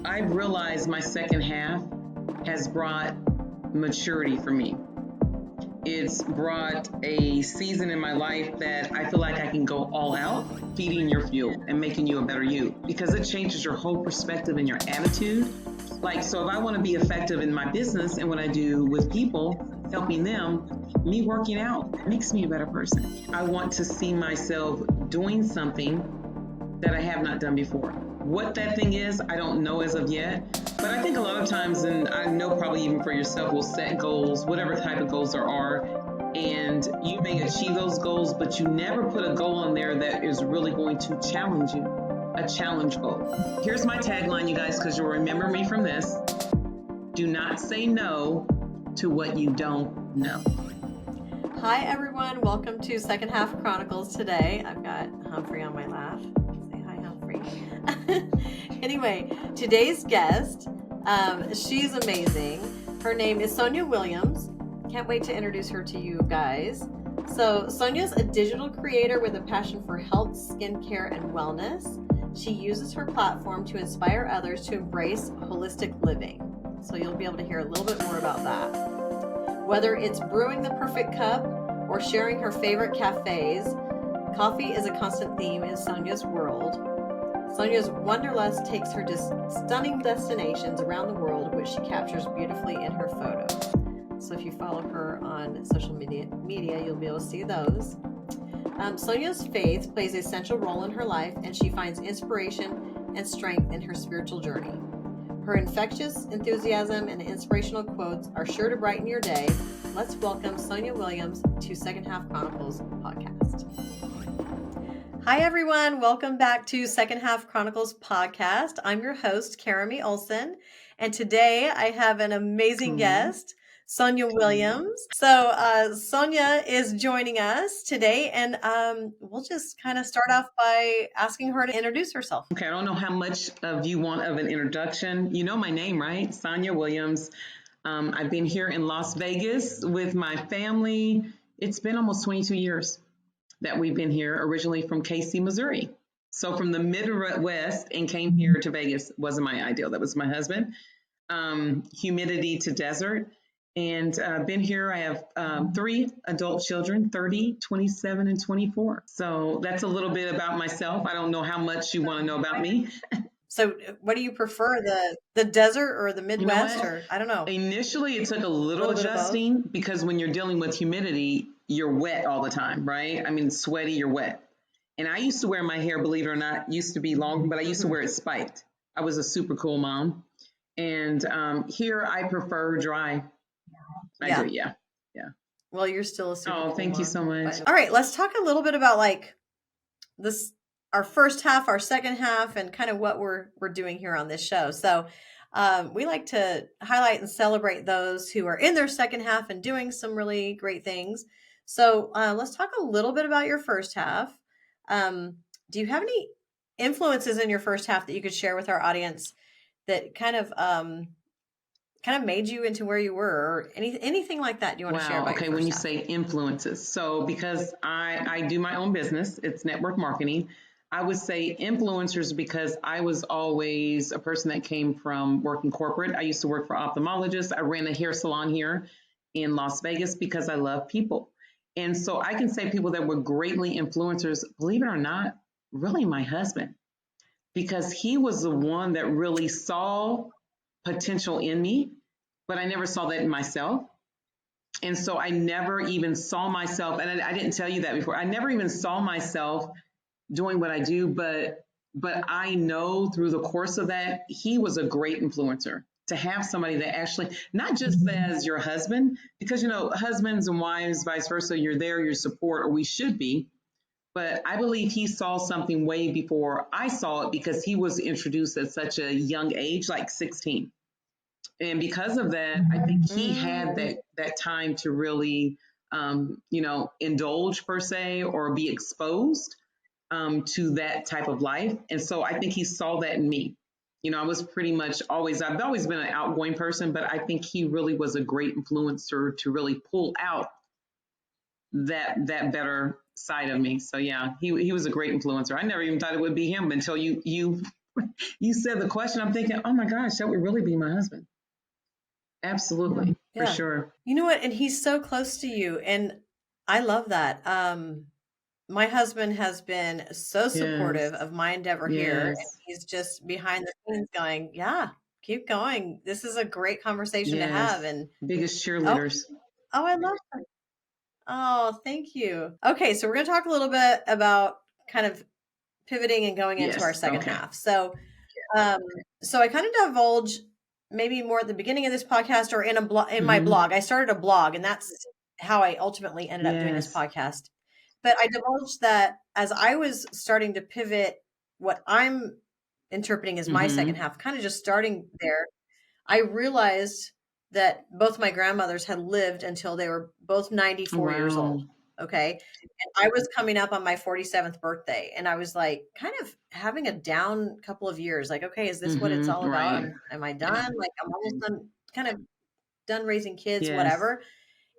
I've realized my second half has brought maturity for me. It's brought a season in my life that I feel like I can go all out, feeding your fuel and making you a better you, because it changes your whole perspective and your attitude. So if I want to be effective in my business and what I do with people, helping them, me working out makes me a better person. I want to see myself doing something that I have not done before. What that thing is, I don't know as of yet, but I think a lot of times, and I know probably even for yourself, we'll set goals, whatever type of goals there are, and you may achieve those goals, but you never put a goal on there that is really going to challenge you, a challenge goal. Here's my tagline, you guys, because you'll remember me from this. Do not say no to what you don't know. Hi, everyone. Welcome to Second Half Chronicles today. I've got Humphrey on my lap. Say hi, Humphrey. Anyway, today's guest, she's amazing. Her name is Sonya Williams. Can't wait to introduce her to you guys. So Sonya's a digital creator with a passion for health, skincare, and wellness. She uses her platform to inspire others to embrace holistic living. So you'll be able to hear a little bit more about that. Whether it's brewing the perfect cup or sharing her favorite cafes, coffee is a constant theme in Sonya's world. Sonya's wanderlust takes her to stunning destinations around the world, which she captures beautifully in her photos. So if you follow her on social media, you'll be able to see those. Sonya's faith plays a central role in her life, and she finds inspiration and strength in her spiritual journey. Her infectious enthusiasm and inspirational quotes are sure to brighten your day. Let's welcome Sonya Williams to Second Half Chronicles Podcast. Hi, everyone. Welcome back to Second Half Chronicles Podcast. I'm your host, Karami Olson, and today I have an amazing guest, Sonya Williams. So Sonya is joining us today, and we'll just kind of start off by asking her to introduce herself. Okay, I don't know how much of you want of an introduction. You know my name, right? Sonya Williams. I've been here in Las Vegas with my family. It's been almost 22 years that we've been here, originally from KC, Missouri. So from the Midwest and came here to Vegas. Wasn't my ideal. That was my husband. Humidity to desert. And been here, I have 3 adult children, 30, 27, and 24. So that's a little bit about myself. I don't know how much you want to know about me. So what do you prefer, the desert or the Midwest? Or I don't know. Initially, it took a little adjusting because when you're dealing with humidity, you're wet all the time, right? I mean, sweaty, you're wet. And I used to wear my hair, believe it or not, used to be long, but I used to wear it spiked. I was a super cool mom. And here I prefer dry. I do, yeah. Well, you're still a super cool thank mom. You so much. All right, let's talk a little bit about this, our first half, our second half, and kind of what we're doing here on this show. So we like to highlight and celebrate those who are in their second half and doing some really great things. So let's talk a little bit about your first half. Do you have any influences in your first half that you could share with our audience that kind of made you into where you were, or anything like that you want to share about? Okay, when you say influences. So because I do my own business, it's network marketing. I would say influencers because I was always a person that came from working corporate. I used to work for ophthalmologists. I ran a hair salon here in Las Vegas because I love people. And so I can say people that were greatly influencers, believe it or not, really my husband, because he was the one that really saw potential in me, but I never saw that in myself. And so I never even saw myself, and I didn't tell you that before, I never even saw myself doing what I do, but I know through the course of that, he was a great influencer. To have somebody that actually, not just as your husband, because, you know, husbands and wives, vice versa, you're there, your support, or we should be. But I believe he saw something way before I saw it because he was introduced at such a young age, like 16. And because of that, I think he had that time to really, indulge per se or be exposed to that type of life. And so I think he saw that in me. You know, I was pretty much I've always been an outgoing person, but I think he really was a great influencer to really pull out that better side of me. So yeah, he was a great influencer. I never even thought it would be him until you you said the question, I'm thinking, oh my gosh, that would really be my husband. Absolutely, for Yeah. sure. You know what? And he's so close to you. And I love that. My husband has been so supportive Yes, of my endeavor here. And yes, he's just behind the scenes going, yeah, keep going. This is a great conversation to have. yes. And Biggest oh, cheerleaders. oh, I love that. Oh, thank you. Okay, so we're going to talk a little bit about kind of pivoting and going into our Yes, second okay. half. Um, so I kind of divulge maybe more at the beginning of this podcast or in my blog. I started a blog, and that's how I ultimately ended up doing this Yes. podcast. But I divulged that as I was starting to pivot what I'm interpreting as my second half, kind of just starting there, I realized that both my grandmothers had lived until they were both 94 years Wow. old. Okay. And I was coming up on my 47th birthday, and I was like kind of having a down couple of years. Like, okay, is this what it's all about? Right. Am I done? Like, I'm almost done, kind of done raising kids, Yes. whatever.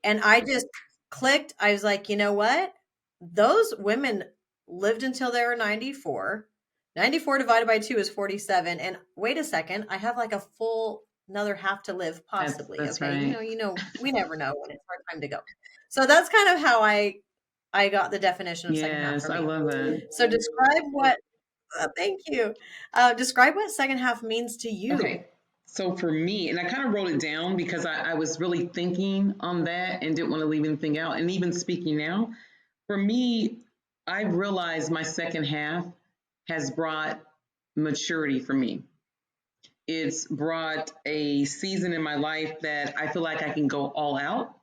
And I just clicked. I was like, you know what? Those women lived until they were 94. 94 divided by 2 is 47. And wait a second, I have like a full another half to live, possibly. That's Okay. right. We never know when it's our time to go. So that's kind of how I got the definition of second half Yes, for I me. love that. So describe what, thank you. Describe what second half means to you. Okay. So for me, and I kind of wrote it down because I was really thinking on that and didn't want to leave anything out. And even speaking now, for me, I realized my second half has brought maturity for me. It's brought a season in my life that I feel like I can go all out.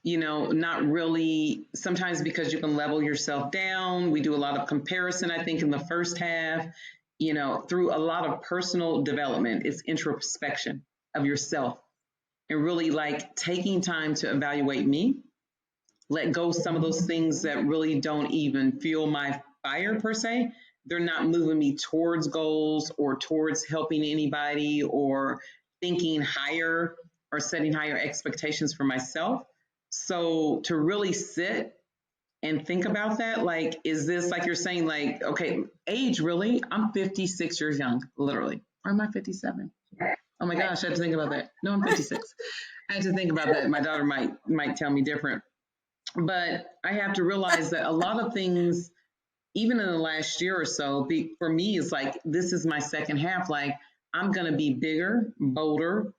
Not really sometimes because you can level yourself down. We do a lot of comparison, I think, in the first half, through a lot of personal development. It's introspection of yourself and really like taking time to evaluate me, let go some of those things that really don't even fuel my fire per se. They're not moving me towards goals or towards helping anybody or thinking higher or setting higher expectations for myself. So to really sit and think about that, like, is this like you're saying, like, okay, age really? I'm 56 years young, literally. Or am I 57? Oh my gosh, I had to think about that. No, I'm 56. I had to think about that. My daughter might tell me different. But I have to realize that a lot of things, even in the last year or so, for me, it's like this is my second half. Like I'm going to be bigger, bolder,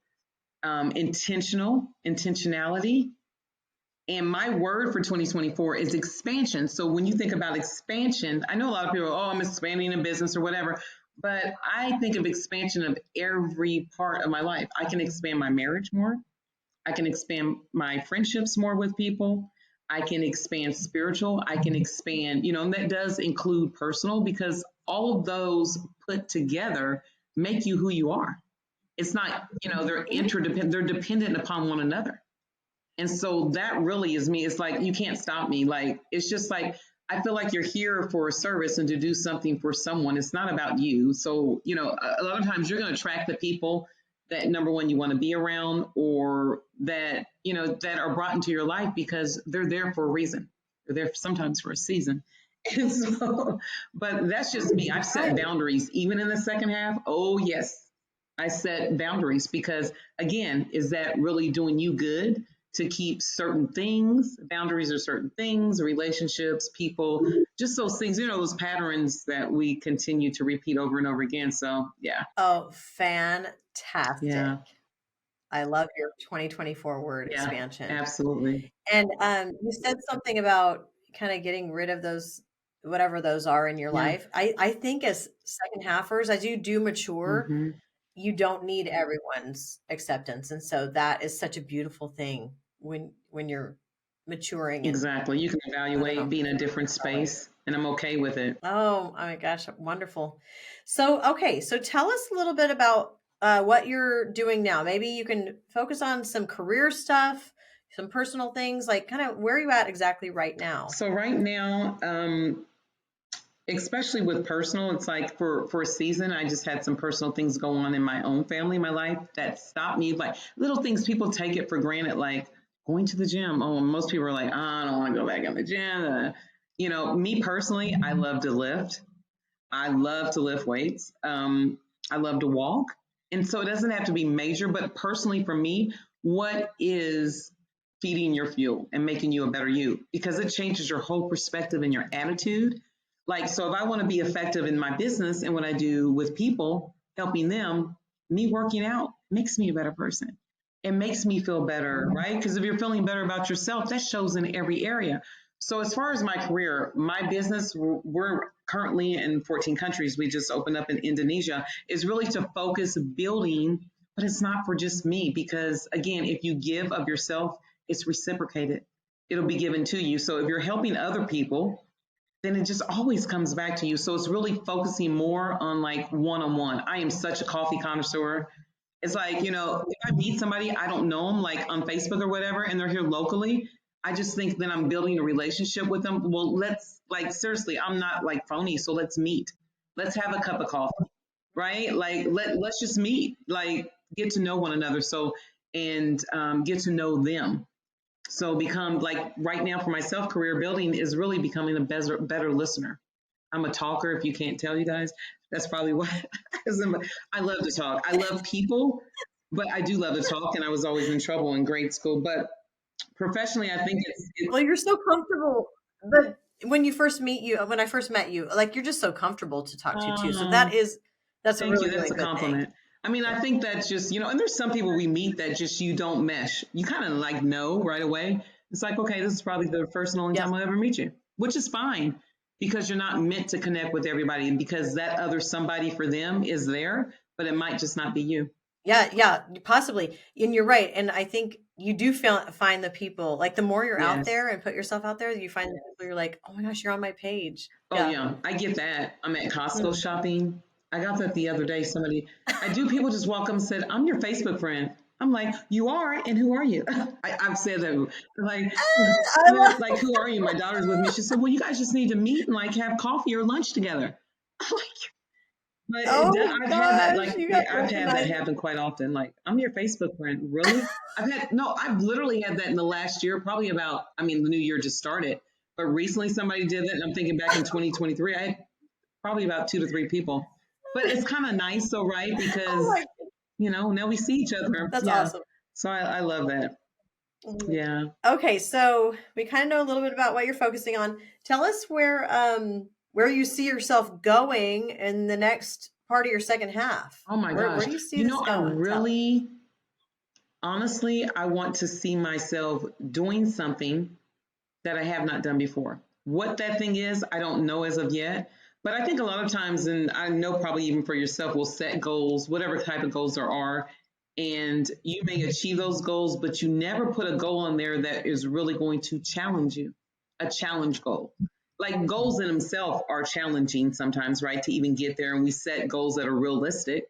intentionality. And my word for 2024 is expansion. So when you think about expansion, I know a lot of people, I'm expanding a business or whatever, but I think of expansion of every part of my life. I can expand my marriage more. I can expand my friendships more with people. I can expand spiritual. I can expand, and that does include personal because all of those put together make you who you are. It's not, they're interdependent, they're dependent upon one another. And so that really is me. It's like, you can't stop me. Like, it's just like, I feel like you're here for a service and to do something for someone. It's not about you. So, a lot of times you're going to attract the people that number one, you want to be around or that, that are brought into your life because they're there for a reason. They're there sometimes for a season. And so, but that's just me. I've set boundaries even in the second half. Oh, yes. I set boundaries because again, is that really doing you good? To keep certain things, boundaries are certain things, relationships, people, just those things, those patterns that we continue to repeat over and over again. So, yeah. Oh, fantastic. Yeah. I love your 2024 word expansion. Absolutely. And you said something about kind of getting rid of those, whatever those are in your life. I think as second halfers, as you do mature, you don't need everyone's acceptance. And so that is such a beautiful thing when you're maturing. Exactly. You can evaluate being in a different space and I'm okay with it. Oh my gosh. Wonderful. So, okay. So tell us a little bit about what you're doing now. Maybe you can focus on some career stuff, some personal things, like kind of where are you at exactly right now? So right now, especially with personal, it's like for a season, I just had some personal things go on in my own family, my life that stopped me. Like little things people take it for granted, like going to the gym. Oh, most people are like, I don't want to go back in the gym. Me personally, I love to lift. I love to lift weights. I love to walk. And so it doesn't have to be major, but personally for me, what is feeding your fuel and making you a better you? Because it changes your whole perspective and your attitude. Like, so if I want to be effective in my business and what I do with people, helping them, me working out makes me a better person. It makes me feel better, right? Because if you're feeling better about yourself, that shows in every area. So as far as my career, my business, we're currently in 14 countries. We just opened up in Indonesia, is really to focus building, but it's not for just me because again, if you give of yourself, it's reciprocated. It'll be given to you. So if you're helping other people, then it just always comes back to you. So it's really focusing more on like one-on-one. I am such a coffee connoisseur. It's like, if I meet somebody, I don't know them like on Facebook or whatever, and they're here locally, I just think that I'm building a relationship with them. Well, let's like, seriously, I'm not like phony. So let's meet. Let's have a cup of coffee, right? Like, let's just meet, like get to know one another. So, and get to know them. So become like right now for myself, career building is really becoming a better listener. I'm a talker. If you can't tell, you guys, that's probably why. I love to talk. I love people, but I do love to talk. And I was always in trouble in grade school. But professionally, I think Well, you're so comfortable. But when I first met you, like you're just so comfortable to talk to too. So that's a thank really, you. That's really a good compliment. thing. I mean, I think that's just, and there's some people we meet that just you don't mesh. You kind of like know right away. It's like, okay, this is probably the first and only Yeah. time I'll ever meet you, which is fine because you're not meant to connect with everybody and because that other somebody for them is there, but it might just not be you. Yeah, possibly. And you're right. And I think you do find the people, like the more you're out Yes. there and put yourself out there, you find the people you're like, oh my gosh, you're on my page. Oh yeah, I get that. I'm at Costco shopping. I got that the other day. People just walk up and said, I'm your Facebook friend. I'm like, you are? And who are you? I've said that. Like, I love like, who are you? My daughter's with me. She said, well, you guys just need to meet and like have coffee or lunch together. I'm like, but Oh I've had that, gosh, you got I've had that recognized. happen quite often. Like, I'm your Facebook friend. Really? I've literally had that in the last year, probably the new year just started. But recently somebody did that. And I'm thinking back in 2023, I had probably about 2 to 3 people. But it's kind of nice though, right? Oh Because, my, now we see each other. that's Yeah. awesome. So I love that. Yeah. Okay, so we kind of know a little bit about what you're focusing on. Tell us where you see yourself going in the next part of your second half. Oh my Where gosh. do you see this going? Honestly, I want to see myself doing something that I have not done before. What that thing is, I don't know as of yet. But I think a lot of times, and I know probably even for yourself, we'll set goals, whatever type of goals there are, and you may achieve those goals, but you never put a goal on there that is really going to challenge you, a challenge goal. Like goals in themselves are challenging sometimes, right? To even get there, and we set goals that are realistic.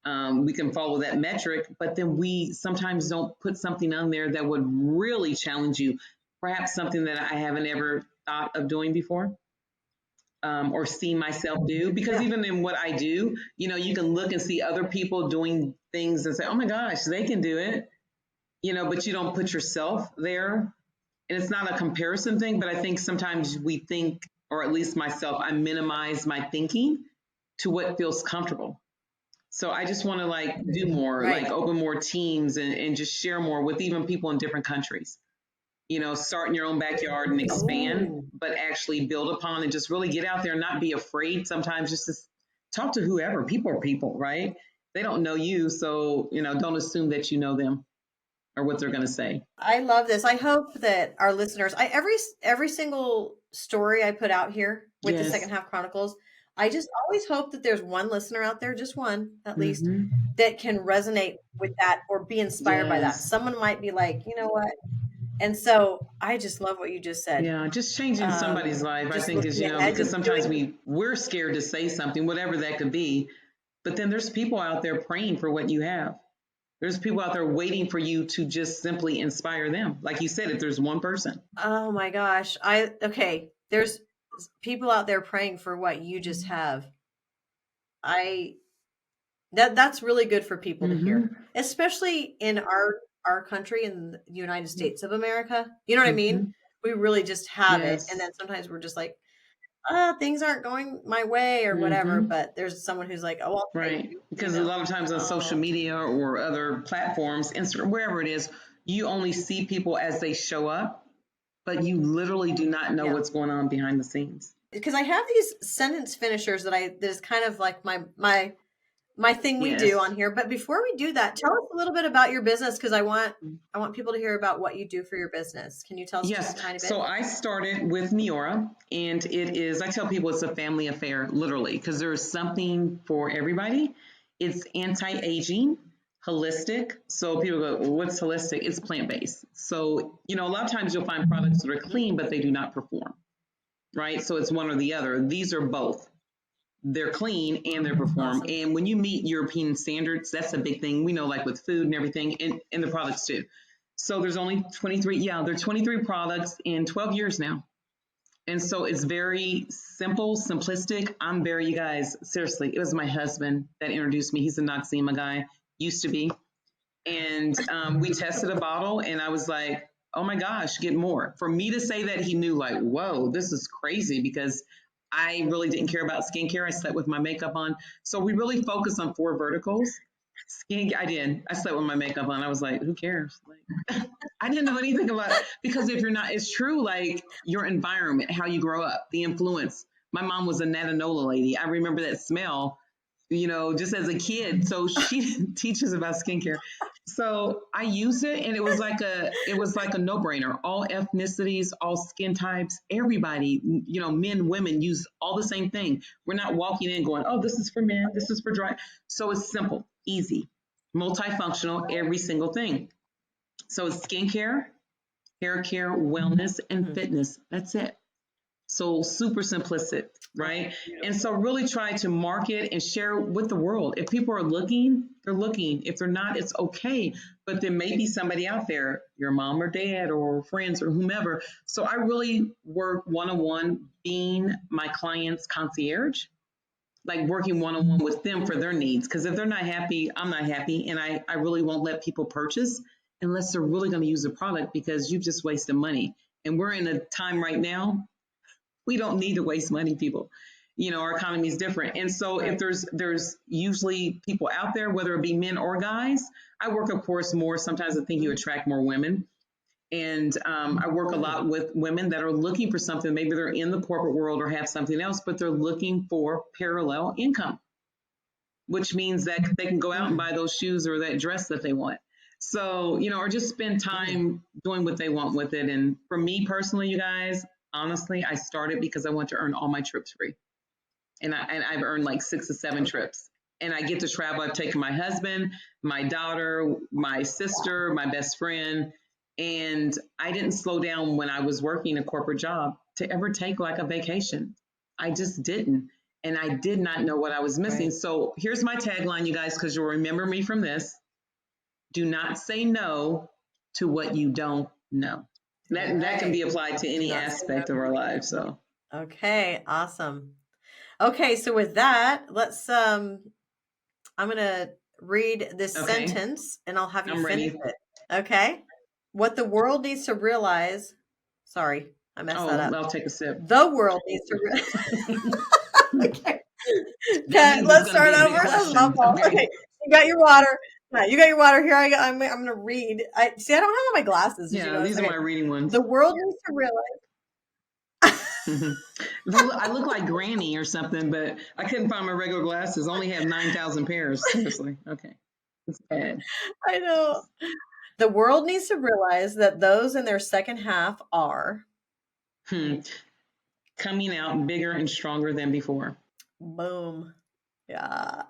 We can follow that metric, but then we sometimes don't put something on there that would really challenge you. Perhaps something that I haven't ever thought of doing before. Or see myself do. Because even in what I do, you can look and see other people doing things and say, oh my gosh, they can do it, but you don't put yourself there. And it's not a comparison thing, but I think sometimes we think, or at least myself, I minimize my thinking to what feels comfortable. So I just want to like do more, Right. like open more teams and just share more with even people in different countries. Start in your own backyard and expand, Ooh. but actually build upon and just really get out there and not be afraid sometimes just to talk to whoever. People are people, right? They don't know you. So, don't assume that you know them or what they're going to say. I love this. I hope that our listeners, every single story I put out here with the Yes. Second Half Chronicles, I just always hope that there's one listener out there, just one at least, Mhm. that can resonate with that or be inspired by that. Yes. Someone might be like, you know what? And so I just love what you just said. Yeah, just changing somebody's life, I just think is, looking ahead because to sometimes doing- we're scared to say something, whatever that could be. But then there's people out there praying for what you have. There's people out there waiting for you to just simply inspire them. Like you said, if there's one person. Oh my gosh. There's people out there praying for what you just have. That's really good for people to hear, especially in our country, in the United States of America. You know what I mean? We really just have it. Yes. And then sometimes we're just like, things aren't going my way or whatever, but there's someone who's like, oh, I'll right. Because a lot of times on social media or other platforms, Instagram, wherever it is, you only see people as they show up, but you literally do not know what's going on behind the scenes. Because I have these sentence finishers that is kind of like my thing we do on here. But before we do that, tell us a little bit about your business, because I want people to hear about what you do for your business. Can you tell us just a tiny bit? So I started with Neora, and I tell people it's a family affair, literally, because there's something for everybody. It's anti-aging, holistic. So people go, well, what's holistic? It's plant-based. So, a lot of times you'll find products that are clean, but they do not perform, right? So it's one or the other. These are both. They're clean and they perform. Awesome. And when you meet European standards, that's a big thing. We know, like with food and everything, and the products too. So there's only 23. There are 23 products in 12 years now. And so it's very simple, simplistic. You guys, seriously, it was my husband that introduced me. He's a Noxzema guy, used to be. And we tested a bottle and I was like, oh my gosh, get more. For me to say that, he knew, like, whoa, this is crazy, because I really didn't care about skincare. I slept with my makeup on. So we really focused on 4 verticals. I slept with my makeup on. I was like, who cares? Like, I didn't know anything about it, because if you're not, it's true, like your environment, how you grow up, the influence. My mom was a Natanola lady. I remember that smell, just as a kid. So she teaches about skincare. So I used it, and it was like a no-brainer. All ethnicities, all skin types, everybody, men, women use all the same thing. We're not walking in going, oh, this is for men, this is for dry. So it's simple, easy, multifunctional, every single thing. So it's skincare, hair care, wellness, and fitness. That's it. So super simplistic, right? And so really try to market and share with the world. If people are looking, they're looking. If they're not, it's okay. But there may be somebody out there, your mom or dad or friends or whomever. So I really work one-on-one, being my client's concierge, like working one-on-one with them for their needs. Because if they're not happy, I'm not happy. And I really won't let people purchase unless they're really going to use the product, because you've just wasted money. And we're in a time right now, we don't need to waste money, people. Our economy is different. And so if there's usually people out there, whether it be men or guys, I work, of course, more. Sometimes I think you attract more women. And I work a lot with women that are looking for something. Maybe they're in the corporate world or have something else, but they're looking for parallel income, which means that they can go out and buy those shoes or that dress that they want. So, or just spend time doing what they want with it. And for me personally, you guys, honestly, I started because I want to earn all my trips free. And I've earned like 6 or 7 trips. And I get to travel. I've taken my husband, my daughter, my sister, my best friend. And I didn't slow down when I was working a corporate job to ever take like a vacation. I just didn't. And I did not know what I was missing. Right. So here's my tagline, you guys, because you'll remember me from this. Do not say no to what you don't know. That can be applied to any aspect of our lives. So, okay, awesome. Okay, so with that, let's I'm gonna read this sentence, and I'll have you finish it. Okay. What the world needs to realize. Sorry, I messed that up. I'll take a sip. The world needs to realize. Okay, let's start over. That's my fault. Okay, you got your water. You got your water. Here I go. I'm going to read. I don't have my glasses. Yeah, these are my reading ones. The world needs to realize. I look like Granny or something, but I couldn't find my regular glasses. I only have 9,000 pairs. Seriously. Okay. It's bad. I know. The world needs to realize that those in their second half are coming out bigger and stronger than before. Boom. Yeah.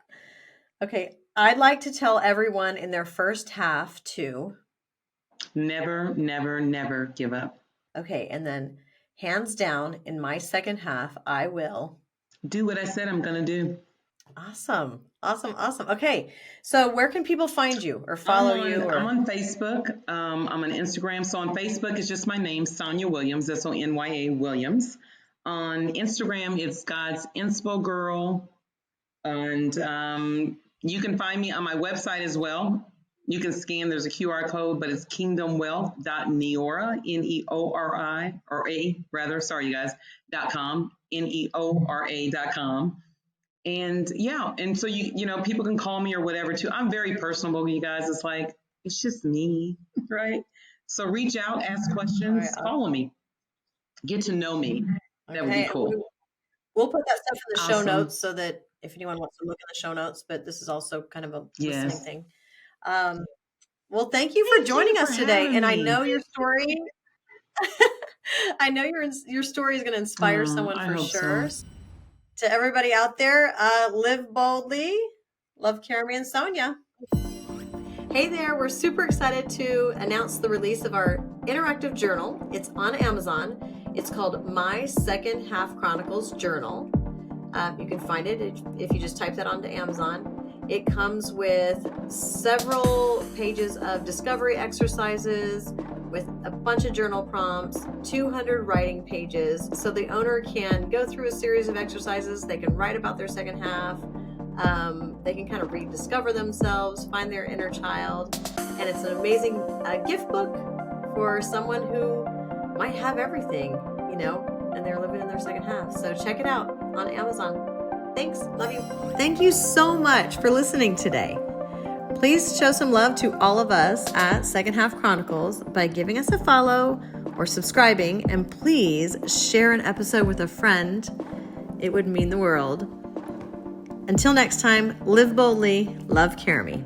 Okay. I'd like to tell everyone in their first half to never, never, never give up. Okay. And then hands down, in my second half, I will do what I said I'm going to do. Awesome. Okay. So where can people find you or follow you? I'm on Facebook. I'm on Instagram. So on Facebook, it's just my name, Sonya Williams. That's on Nya Williams. On Instagram, it's God's Inspo Girl. And you can find me on my website as well, You can scan, there's a QR code, but it's kingdomwealth.neora, Neori, or A rather, sorry you guys, .com, Neora.com. And yeah, and so you know, people can call me or whatever too. I'm very personable, you guys. It's like, it's just me, right? So reach out, ask questions, follow me, get to know me. That would be cool. We'll put that stuff in the show notes so that if anyone wants to look in the show notes, but this is also kind of a listening thing. Well, thank you for joining us today. And I know your story. I know your story is going to inspire someone for sure. So. To everybody out there, live boldly. Love, Carrie and Sonya. Hey there, we're super excited to announce the release of our interactive journal. It's on Amazon. It's called My Second Half Chronicles Journal. You can find it if you just type that onto Amazon. It comes with several pages of discovery exercises with a bunch of journal prompts, 200 writing pages. So the owner can go through a series of exercises. They can write about their second half. They can kind of rediscover themselves, find their inner child. And it's an amazing gift book for someone who might have everything, you know, and they're living in their second half. So check it out on Amazon. Thanks. Love you. Thank you so much for listening today. Please show some love to all of us at Second Half Chronicles by giving us a follow or subscribing. And please share an episode with a friend. It would mean the world. Until next time, live boldly, love, Carrie.